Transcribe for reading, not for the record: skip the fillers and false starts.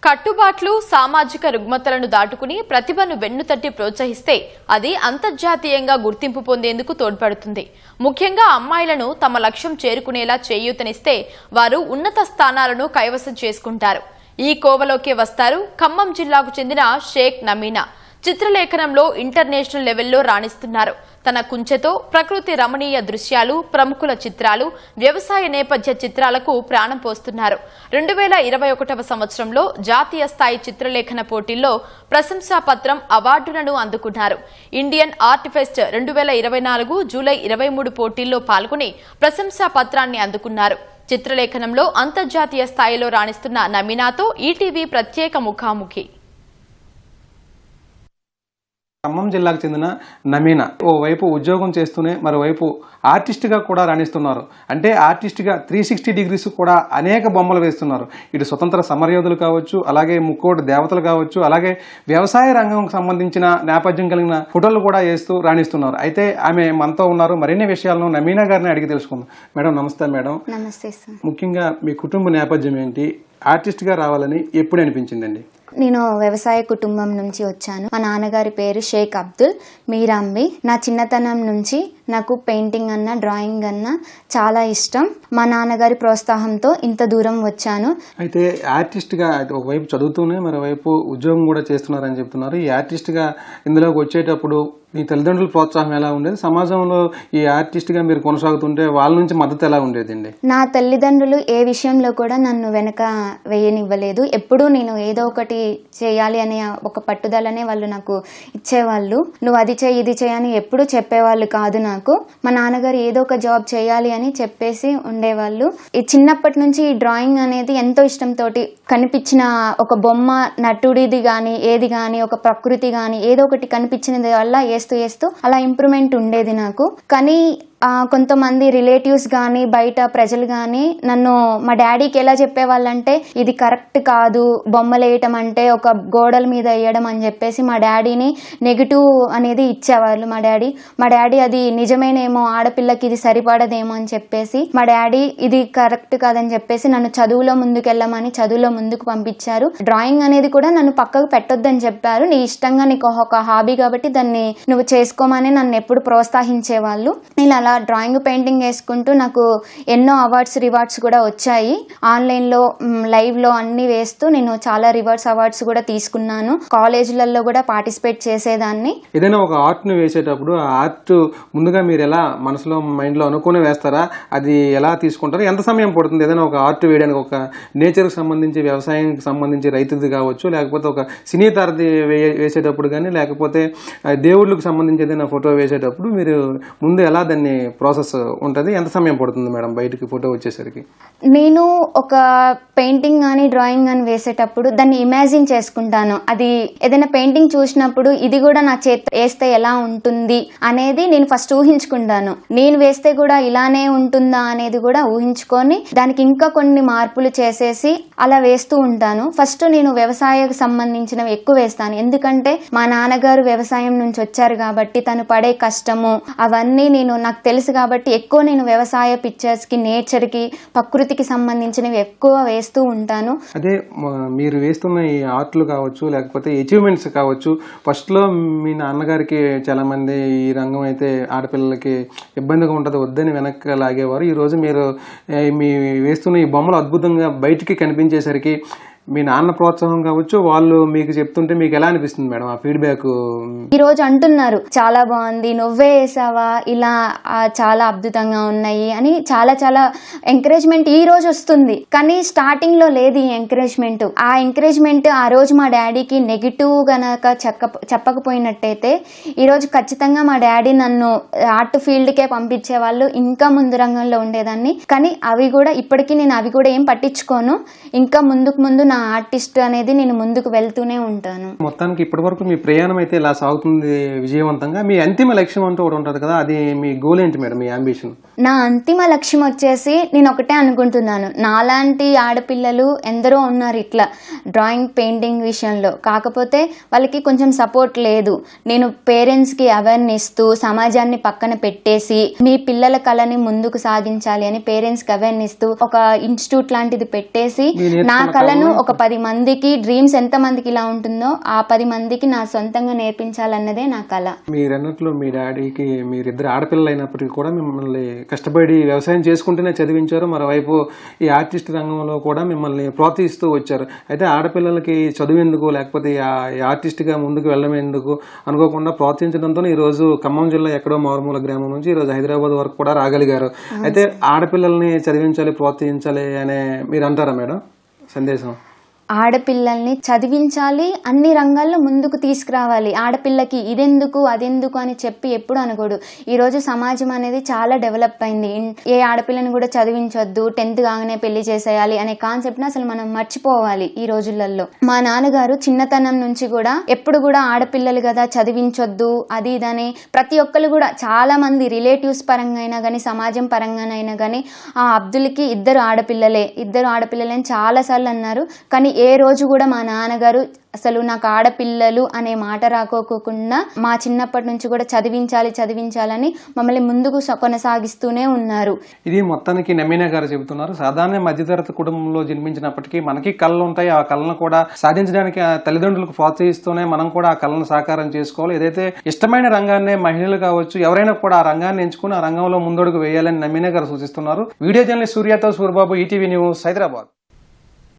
కట్టుబాట్లు సామాజిక రుగ్మతలను దాటుకుని ప్రతిభను వెన్నుతట్టి ప్రోత్సహిస్తే అది అంతర్జాతీయంగా గుర్తింపు పొందేందుకు తోడ్పడుతుంది. ముఖ్యంగా అమ్మాయిలను తమ లక్ష్యం చేరుకునేలా చేయూతనిస్తే వారు ఉన్నత స్థానాలను కైవసం చేసుకుంటారు. ఈ కోవలోకే వస్తారు ఖమ్మం జిల్లాకు చెందిన షేక్ నమీనా. చిత్రలేఖనంలో ఇంటర్నేషనల్ లెవెల్లో రాణిస్తున్నారు. తన కుంచెతో ప్రకృతి రమణీయ దృశ్యాలు, ప్రముఖుల చిత్రాలు, వ్యవసాయ నేపథ్య చిత్రాలకు ప్రాణం పోస్తున్నారు. 2021వ సంవత్సరంలో జాతీయ స్థాయి చిత్రలేఖన పోటీల్లో ప్రశంసాపత్రం, అవార్డులను అందుకున్నారు. ఇండియన్ ఆర్ట్ ఫెస్ట్ 2024 జూలై 23 పోటీల్లో పాల్గొని ప్రశంసాపత్రాన్ని అందుకున్నారు. చిత్రలేఖనంలో అంతర్జాతీయ స్థాయిలో రాణిస్తున్న నమీనాతో ఈటీవీ ప్రత్యేక ముఖాముఖి. ఖమ్మం జిల్లాకు చెందిన నమీనా ఓవైపు ఉద్యోగం చేస్తూనే మరోవైపు ఆర్టిస్ట్గా కూడా రాణిస్తున్నారు. అంటే ఆర్టిస్ట్గా 360 డిగ్రీస్ కూడా అనేక బొమ్మలు వేస్తున్నారు. ఇటు స్వతంత్ర సమరయోధులు కావచ్చు, అలాగే ముక్కోటి దేవతలు కావచ్చు, అలాగే వ్యవసాయ రంగంకు సంబంధించిన నేపథ్యం కలిగిన ఫోటోలు కూడా వేస్తూ రాణిస్తున్నారు. అయితే ఆమె మనతో ఉన్నారు. మరిన్ని విషయాలను నమీనా గారిని అడిగి తెలుసుకుందాం. మేడం నమస్తే. మేడం నమస్తే సార్. ముఖ్యంగా మీ కుటుంబ నేపథ్యం ఏంటి? ఆర్టిస్ట్గా రావాలని ఎప్పుడు అనిపించిందండి? నేను వ్యవసాయ కుటుంబం నుంచి వచ్చాను. మా నాన్నగారి పేరు షేక్ అబ్దుల్ మీరాంబి. నా చిన్నతనం నుంచి నాకు పెయింటింగ్ అన్న, డ్రాయింగ్ అన్న చాలా ఇష్టం. మా నాన్నగారి ప్రోత్సాహంతో ఇంత దూరం వచ్చాను. అయితే ఆర్టిస్ట్గా ఒకవైపు చదువుతూనే మరోవైపు ఉద్యోగం కూడా చేస్తున్నారని చెప్తున్నారు. ఈ ఆర్టిస్ట్గా ఇందులోకి వచ్చేటప్పుడు మీ తల్లిదండ్రుల ప్రోత్సాహం ఎలా ఉండేది? సమాజంలో ఈ ఆర్టిస్ట్గా మీరు కొనసాగుతుంటే వాళ్ళ నుంచి మద్దతు ఎలా ఉండేదండి? నా తల్లిదండ్రులు ఏ విషయంలో కూడా నన్ను వెనక వేయనివ్వలేదు. ఎప్పుడూ నేను ఏదో ఒకటి చేయాలి అనే ఒక పట్టుదలనే వాళ్ళు నాకు ఇచ్చేవాళ్ళు. నువ్వు అది చేయి, ఇది చేయని ఎప్పుడు చెప్పేవాళ్ళు కాదు నాకు. మా నాన్నగారు ఏదో ఒక జాబ్ చేయాలి అని చెప్పేసి ఉండేవాళ్ళు. ఈ చిన్నప్పటి నుంచి ఈ డ్రాయింగ్ అనేది ఎంతో ఇష్టంతో కనిపించిన ఒక బొమ్మ, నటుడిది గాని ఏది గాని, ఒక ప్రకృతి గాని ఏదో ఒకటి కనిపించినది వల్ల వేస్తూ అలా ఇంప్రూవ్మెంట్ ఉండేది నాకు. కానీ కొంతమంది రిలేటివ్స్ కానీ బయట ప్రజలు కానీ నన్ను, మా డాడీకి ఎలా చెప్పేవాళ్ళంటే ఇది కరెక్ట్ కాదు, బొమ్మలు వేయటం అంటే ఒక గోడల మీద వేయడం అని చెప్పేసి మా డాడీని నెగిటివ్ అనేది ఇచ్చేవాళ్ళు. మా డాడీ అది నిజమేనేమో, ఆడపిల్లకి ఇది సరిపడదేమో అని చెప్పేసి మా డాడీ ఇది కరెక్ట్ కాదని చెప్పేసి నన్ను చదువులో ముందుకెళ్ళమని చదువులో ముందుకు పంపించారు. డ్రాయింగ్ అనేది కూడా నన్ను పక్కకు పెట్టొద్దని చెప్పారు. నీ ఇష్టంగా, నీకు ఒక హాబీ కాబట్టి దాన్ని నువ్వు చేసుకోమని నన్ను ఎప్పుడు ప్రోత్సహించేవాళ్ళు. నేను అలా డ్రాయింగ్, పెయింటింగ్ వేసుకుంటూ నాకు ఎన్నో అవార్డ్స్, రివార్డ్స్ కూడా వచ్చాయి. ఆన్లైన్లో, లైవ్లో అన్ని వేస్తూ నేను చాలా అవార్డ్స్ కూడా తీసుకున్నాను. కాలేజీలలో కూడా పార్టిసిపేట్ చేసేదాన్ని. ఏదైనా ఒక ఆర్ట్ను వేసేటప్పుడు ఆ ఆర్ట్ ముందుగా మీరు ఎలా మనసులో, మైండ్లో అనుకుని వేస్తారా? అది ఎలా తీసుకుంటారు? ఎంత సమయం పడుతుంది ఏదైనా ఒక ఆర్ట్ వేయడానికి? ఒక నేచర్కి సంబంధించి, వ్యవసాయానికి సంబంధించి రైతుది కావచ్చు, లేకపోతే ఒక సినీ తారది వేసేటప్పుడు కానీ, లేకపోతే దేవుళ్ళకి సంబంధించి ఏదైనా ఫోటో వేసేటప్పుడు మీరు ముందు ఎలా దాన్ని ప్రాసెస్ ఉంటుంది? ఎంత సమయం పడుతుంది మేడం బయటికి ఫోటో వచ్చేసరికి? నేను ఒక పెయింటింగ్ కానీ డ్రాయింగ్ కానీ వేసేటప్పుడు దాన్ని ఇమాజిన్ చేసుకుంటాను. అది ఏదైనా పెయింటింగ్ చూసినప్పుడు ఇది కూడా నా చేతి వేస్తే ఎలా ఉంటుంది అనేది నేను ఫస్ట్ ఊహించుకుంటాను. నేను వేస్తే కూడా ఇలానే ఉంటుందా అనేది కూడా ఊహించుకొని దానికి ఇంకా కొన్ని మార్పులు చేసేసి అలా వేస్తూ ఉంటాను. ఫస్ట్ నేను వ్యవసాయకు సంబంధించినవి ఎక్కువ వేస్తాను. ఎందుకంటే మా నాన్నగారు వ్యవసాయం నుంచి వచ్చారు కాబట్టి తను పడే కష్టము అవన్నీ నాకు తెలుసు కాబట్టి ఎక్కువ నేను వ్యవసాయ పిక్చర్స్ కి, నేచర్ కి, ప్రకృతికి సంబంధించినవి ఎక్కువ వేస్తూ ఉంటాను. అదే మీరు వేస్తున్న ఈ ఆర్ట్లు కావచ్చు, లేకపోతే అచీవ్మెంట్స్ కావచ్చు, ఫస్ట్ లో మీ నాన్నగారికి చాలా మంది ఈ రంగం అయితే ఆడపిల్లలకి ఇబ్బందిగా ఉంటుంది, వద్దని వెనక్కి లాగేవారు. ఈ రోజు మీరు మీ వేస్తున్న ఈ బొమ్మలు అద్భుతంగా బయటికి కనిపించేసరికి మీ నాన్న ప్రోత్సాహం కావచ్చు, వాళ్ళు మీకు చెప్తుంటే మీకు ఎలా అనిపిస్తుంది మేడం ఆ ఫీడ్బ్యాక్? ఈ రోజు అంటున్నారు చాలా బాగుంది, నువ్వే వేసావా, ఇలా చాలా అద్భుతంగా ఉన్నాయి అని చాలా ఎంకరేజ్మెంట్ ఈ రోజు వస్తుంది. కానీ స్టార్టింగ్ లో లేదు ఈ ఎంకరేజ్మెంట్. ఆ ఎంకరేజ్మెంట్ ఆ రోజు మా డాడీకి నెగిటివ్ గనక చెప్పకపోయినట్టయితే ఈ రోజు ఖచ్చితంగా మా డాడీ నన్ను ఆర్ట్ ఫీల్డ్ కే పంపించే వాళ్ళు, ఇంకా ముందు రంగంలో ఉండేదాన్ని. కానీ అవి కూడా ఇప్పటికీ నేను అవి కూడా ఏం పట్టించుకోను. ఇంకా ముందు నా ఆర్టిస్ట్ అనేది నేను ముందుకు వెళ్తూనే ఉంటాను. మొత్తానికి ఇప్పటి వరకు మీ ప్రయాణం అయితే ఇలా సాగుతుంది విజయవంతంగా. మీ అంతిమ లక్ష్యం అంటూ ఒకటి ఉంటుంది కదా, అది మీ గోల్ ఏంటి మేడం, మీ అంబిషన్? నా అంతిమ లక్ష్యం వచ్చేసి నేను ఒకటే అనుకుంటున్నాను, నాలాంటి ఆడపిల్లలు ఎందరో ఉన్నారు ఇట్లా డ్రాయింగ్, పెయింటింగ్ విషయంలో. కాకపోతే వాళ్ళకి కొంచెం సపోర్ట్ లేదు. నేను పేరెంట్స్కి అవేర్నెస్ ఇస్తూ సమాజాన్ని పక్కన పెట్టేసి మీ పిల్లల కళని ముందుకు సాగించాలి అని పేరెంట్స్కి అవేర్నెస్ ఇస్తూ ఒక ఇన్స్టిట్యూట్ లాంటిది పెట్టేసి నా కళను ఒక ఒక 10 మందికి డ్రీమ్స్ ఎంత మందికి ఇలా ఉంటుందో ఆ 10 మందికి నా సొంతంగా నేర్పించాలన్నదే నా కళ. మీరన్నట్లు మీ డాడీకి మీరిద్దరు ఆడపిల్లలు అయినప్పటికీ కూడా మిమ్మల్ని కష్టపడి వ్యవసాయం చేసుకుంటూనే చదివించారు, మరోవైపు ఈ ఆర్టిస్ట్ రంగంలో కూడా మిమ్మల్ని ప్రోత్సహిస్తూ వచ్చారు. అయితే ఆడపిల్లలకి చదువు ఎందుకు, లేకపోతే ఈ ఆర్టిస్ట్గా ముందుకు వెళ్ళడం ఎందుకు అనుకోకుండా ప్రోత్సహించడంతో ఈరోజు ఖమ్మం జిల్లా ఎక్కడో మారుమూల గ్రామం నుంచి ఈరోజు హైదరాబాద్ వరకు కూడా రాగలిగారు. అయితే ఆడపిల్లల్ని చదివించాలి, ప్రోత్సహించాలి అనే మీరు అంటారా మేడం సందేశం? ఆడపిల్లల్ని చదివించాలి, అన్ని రంగాల్లో ముందుకు తీసుకురావాలి. ఆడపిల్లకి ఇదెందుకు అదెందుకు అని చెప్పి ఎప్పుడు అనకూడదు. ఈరోజు సమాజం అనేది చాలా డెవలప్ అయింది. ఏ ఆడపిల్లని కూడా చదివించొద్దు, 10th కాగానే పెళ్లి చేసేయాలి అనే కాన్సెప్ట్ని అసలు మనం మర్చిపోవాలి ఈ రోజులలో. మా నాన్నగారు చిన్నతనం నుంచి కూడా ఎప్పుడు కూడా ఆడపిల్లలు కదా చదివించొద్దు అది ఇదని ప్రతి ఒక్కరు కూడా చాలా మంది రిలేటివ్స్ పరంగా అయినా కానీ సమాజం పరంగానైనా కానీ ఆ అబ్దుల్కి ఇద్దరు ఆడపిల్లలే అని చాలాసార్లు అన్నారు. కానీ ఏ రోజు కూడా మా నాన్నగారు అసలు నాకు ఆడపిల్లలు అనే మాట రాకోకుండా మా చిన్నప్పటి నుంచి కూడా చదివించాలని మమ్మల్ని ముందుకు కొనసాగిస్తూనే ఉన్నారు. ఇది మొత్తానికి నమీనా గారు చెబుతున్నారు. సాధారణ మధ్యతరగతి కుటుంబంలో జన్మించినప్పటికీ మనకి కళలు ఉంటాయి. ఆ కళను కూడా సాధించడానికి తల్లిదండ్రులకు ప్రోత్సహిస్తూనే మనం కూడా ఆ కళను సాకారం చేసుకోవాలి. ఏదైతే ఇష్టమైన రంగాన్ని మహిళలు కావచ్చు ఎవరైనా కూడా ఆ రంగాన్ని ఎంచుకుని ఆ రంగంలో ముందడుగు వేయాలని నమీనా గారు సూచిస్తున్నారు. వీడియో జర్నలిస్ట్ సూర్యతో సూర్యబాబు, ఈటీవీ న్యూస్, హైదరాబాద్.